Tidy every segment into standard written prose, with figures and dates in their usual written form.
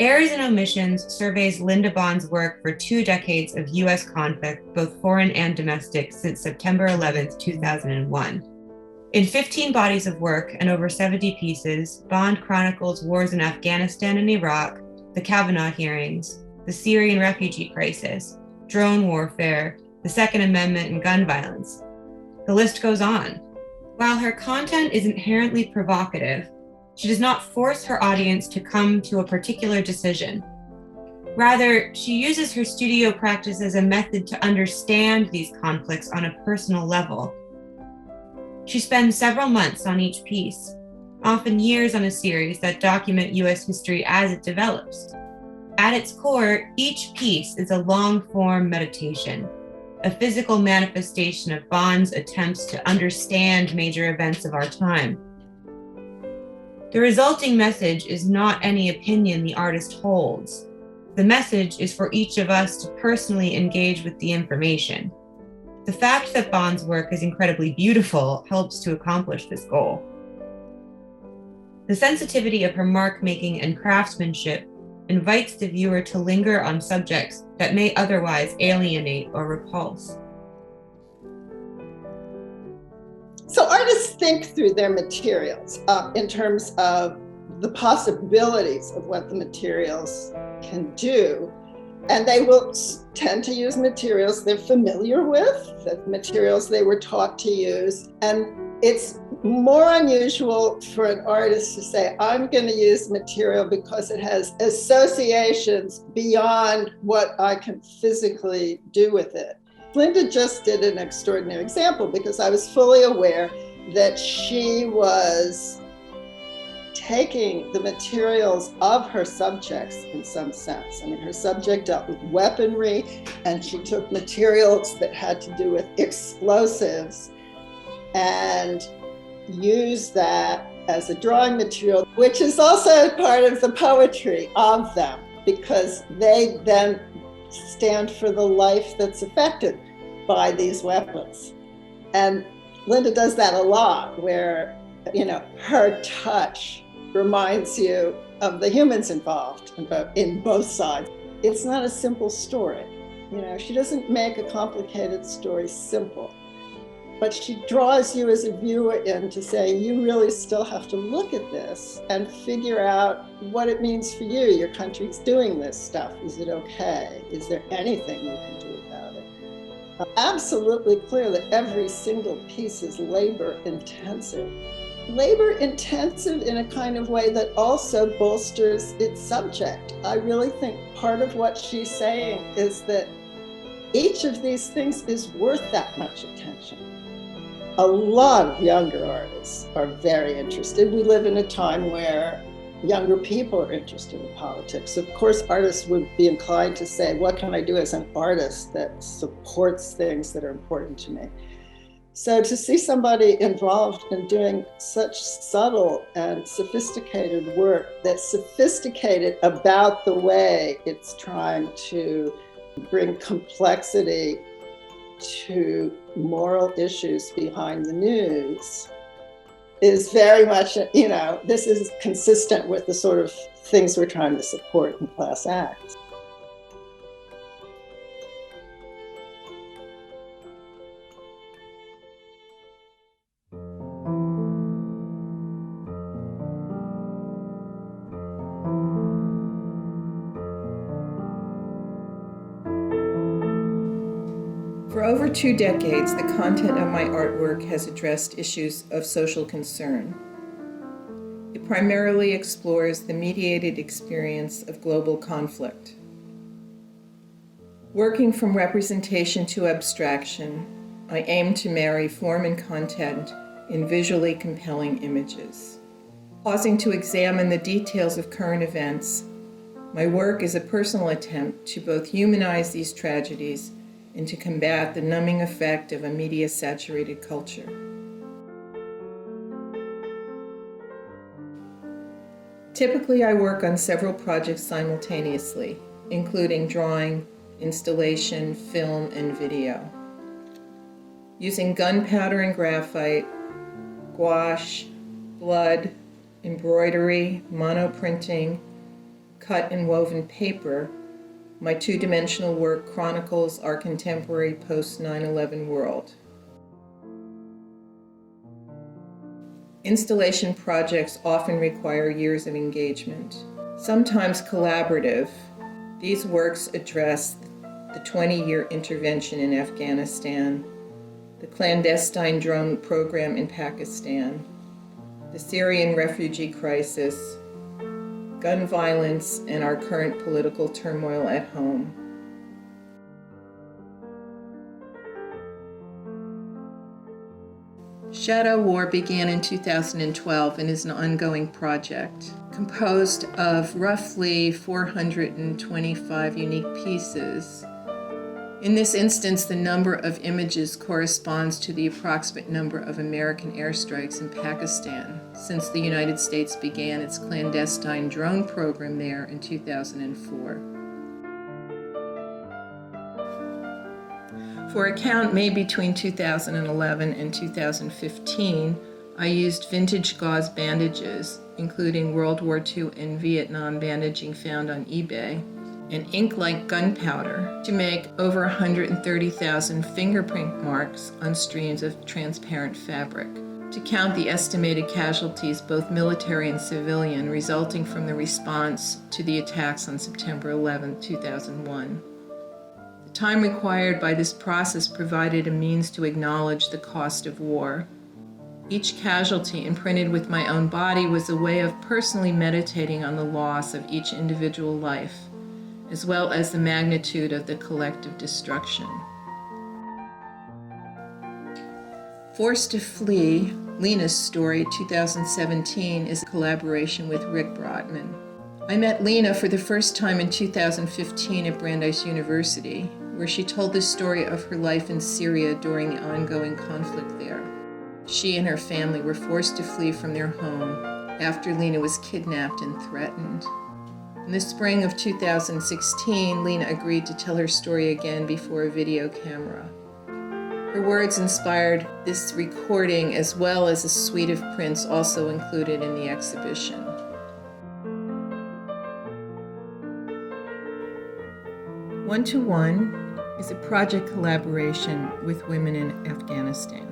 Errors and Omissions surveys Linda Bond's work for 2 decades of U.S. conflict, both foreign and domestic, since September 11, 2001. In 15 bodies of work and over 70 pieces, Bond chronicles wars in Afghanistan and Iraq, the Kavanaugh hearings, the Syrian refugee crisis, drone warfare, the Second Amendment, and gun violence. The list goes on. While her content is inherently provocative, she does not force her audience to come to a particular decision. Rather, she uses her studio practice as a method to understand these conflicts on a personal level. She spends several months on each piece, often years on a series that document U.S. history as it develops. At its core, each piece is a long-form meditation, a physical manifestation of Bond's attempts to understand major events of our time. The resulting message is not any opinion the artist holds. The message is for each of us to personally engage with the information. The fact that Bond's work is incredibly beautiful helps to accomplish this goal. The sensitivity of her mark-making and craftsmanship invites the viewer to linger on subjects that may otherwise alienate or repulse. So artists think through their materials in terms of the possibilities of what the materials can do. And they will tend to use materials they're familiar with, the materials they were taught to use. And it's more unusual for an artist to say, I'm going to use material because it has associations beyond what I can physically do with it. Linda just did an extraordinary example because I was fully aware that she was taking the materials of her subjects in some sense. I mean, her subject dealt with weaponry, and she took materials that had to do with explosives and used that as a drawing material, which is also part of the poetry of them, because they then stand for the life that's affected by these weapons. And Linda does that a lot, where, her touch reminds you of the humans involved in both sides. It's not a simple story. She doesn't make a complicated story simple, but she draws you as a viewer in to say, you really still have to look at this and figure out what it means for you. Your country's doing this stuff. Is it okay? Is there anything you can do about it? Absolutely clear that every single piece is labor intensive. Labor intensive in a kind of way that also bolsters its subject. I really think part of what she's saying is that each of these things is worth that much attention. A lot of younger artists are very interested. We live in a time where younger people are interested in politics. Of course, artists would be inclined to say, what can I do as an artist that supports things that are important to me? So to see somebody involved in doing such subtle and sophisticated work that's sophisticated about the way it's trying to bring complexity to moral issues behind the news is very much, this is consistent with the sort of things we're trying to support in class acts. For over 2 decades, the content of my artwork has addressed issues of social concern. It primarily explores the mediated experience of global conflict. Working from representation to abstraction, I aim to marry form and content in visually compelling images. Pausing to examine the details of current events, my work is a personal attempt to both humanize these tragedies and to combat the numbing effect of a media-saturated culture. Typically, I work on several projects simultaneously, including drawing, installation, film, and video. Using gunpowder and graphite, gouache, blood, embroidery, monoprinting, cut and woven paper, my two-dimensional work chronicles our contemporary post-9/11 world. Installation projects often require years of engagement, sometimes collaborative. These works address the 20-year intervention in Afghanistan, the clandestine drone program in Pakistan, the Syrian refugee crisis, gun violence, and our current political turmoil at home. Shadow War began in 2012 and is an ongoing project, composed of roughly 425 unique pieces. In this instance, the number of images corresponds to the approximate number of American airstrikes in Pakistan since the United States began its clandestine drone program there in 2004. For a count made between 2011 and 2015, I used vintage gauze bandages, including World War II and Vietnam bandaging found on eBay, and ink-like gunpowder to make over 130,000 fingerprint marks on streams of transparent fabric, to count the estimated casualties, both military and civilian, resulting from the response to the attacks on September 11, 2001. The time required by this process provided a means to acknowledge the cost of war. Each casualty imprinted with my own body was a way of personally meditating on the loss of each individual life, as well as the magnitude of the collective destruction. Forced to Flee, Lena's Story, 2017, is a collaboration with Rick Brotman. I met Lena for the first time in 2015 at Brandeis University, where she told the story of her life in Syria during the ongoing conflict there. She and her family were forced to flee from their home after Lena was kidnapped and threatened. In the spring of 2016, Lena agreed to tell her story again before a video camera. Her words inspired this recording, as well as a suite of prints also included in the exhibition. One to One is a project collaboration with women in Afghanistan.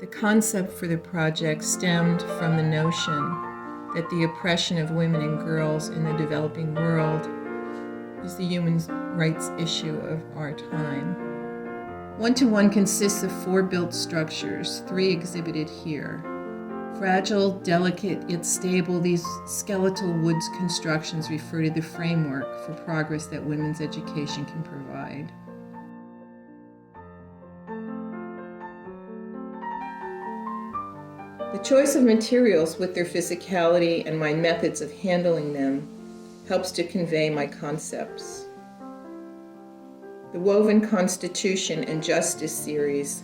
The concept for the project stemmed from the notion that the oppression of women and girls in the developing world is the human rights issue of our time. One to One consists of 4 built structures, 3 exhibited here. Fragile, delicate, yet stable, these skeletal woods constructions refer to the framework for progress that women's education can provide. The choice of materials with their physicality and my methods of handling them helps to convey my concepts. The Woven Constitution and Justice series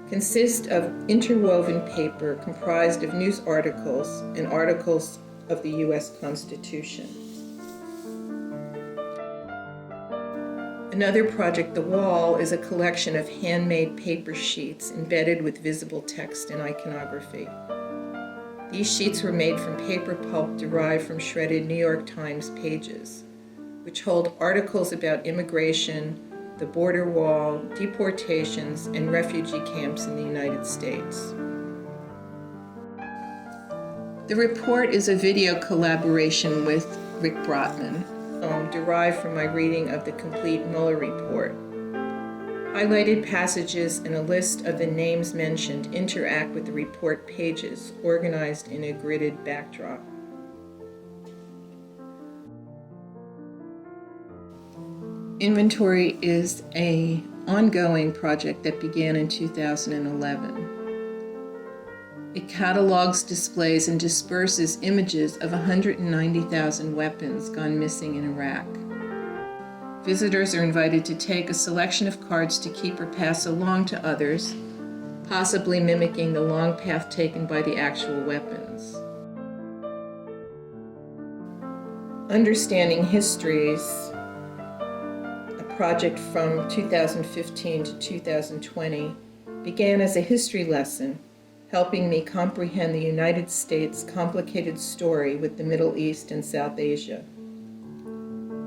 consist of interwoven paper comprised of news articles and articles of the U.S. Constitution. Another project, The Wall, is a collection of handmade paper sheets embedded with visible text and iconography. These sheets were made from paper pulp derived from shredded New York Times pages, which hold articles about immigration, the border wall, deportations, and refugee camps in the United States. The report is a video collaboration with Rick Brotman, derived from my reading of the complete Mueller report. Highlighted passages and a list of the names mentioned interact with the report pages, organized in a gridded backdrop. Inventory is an ongoing project that began in 2011. It catalogs, displays, and disperses images of 190,000 weapons gone missing in Iraq. Visitors are invited to take a selection of cards to keep or pass along to others, possibly mimicking the long path taken by the actual weapons. Understanding Histories, a project from 2015 to 2020, began as a history lesson, helping me comprehend the United States' complicated story with the Middle East and South Asia.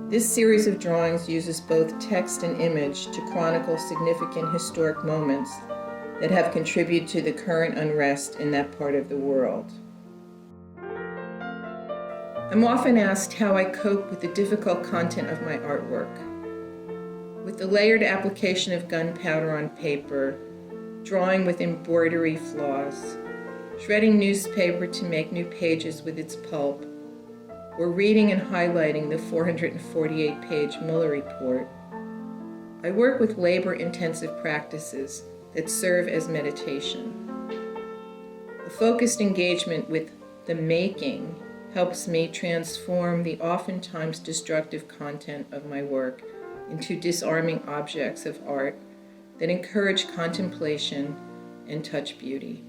This series of drawings uses both text and image to chronicle significant historic moments that have contributed to the current unrest in that part of the world. I'm often asked how I cope with the difficult content of my artwork. With the layered application of gunpowder on paper, drawing with embroidery flaws, shredding newspaper to make new pages with its pulp, or reading and highlighting the 448-page Mueller report, I work with labor-intensive practices that serve as meditation. A focused engagement with the making helps me transform the oftentimes destructive content of my work into disarming objects of art that encourage contemplation and touch beauty.